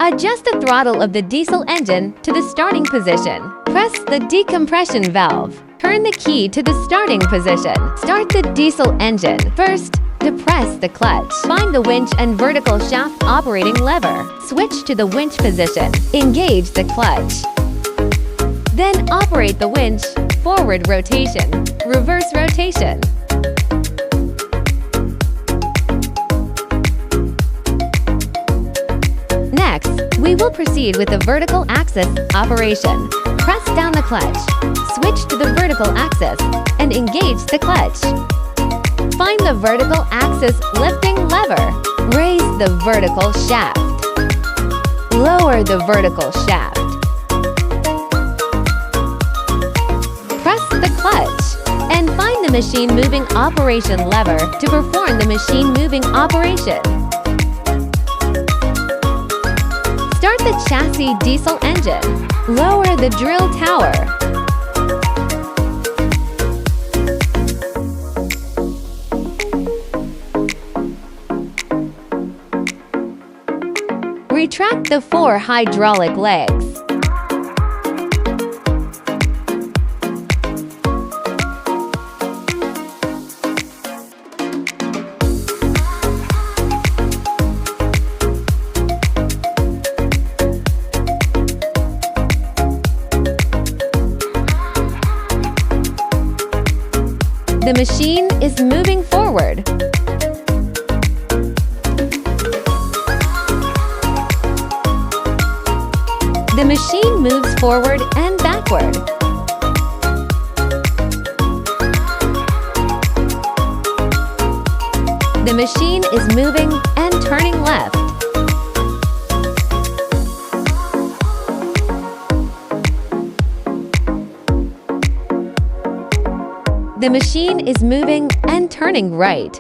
Adjust the throttle of the diesel engine to the starting position. Press the decompression valve. Turn the key to the starting position. Start the diesel engine. First, depress the clutch. Find the winch and vertical shaft operating lever. Switch to the winch position. Engage the clutch. Then operate the winch. Forward rotation. Reverse rotation. Next, we will proceed with the vertical axis operation. Press down the clutch. Switch to the vertical axis and engage the clutch. Find the vertical axis lifting lever. Raise the vertical shaft. Lower the vertical shaft. Press the clutch and find the machine moving operation lever to perform the machine moving operation. Start the chassis diesel engine. Lower the drill tower. Retract the 4 hydraulic legs. The machine is moving forward. The machine moves forward and backward. The machine is moving and turning left. The machine is moving and turning right.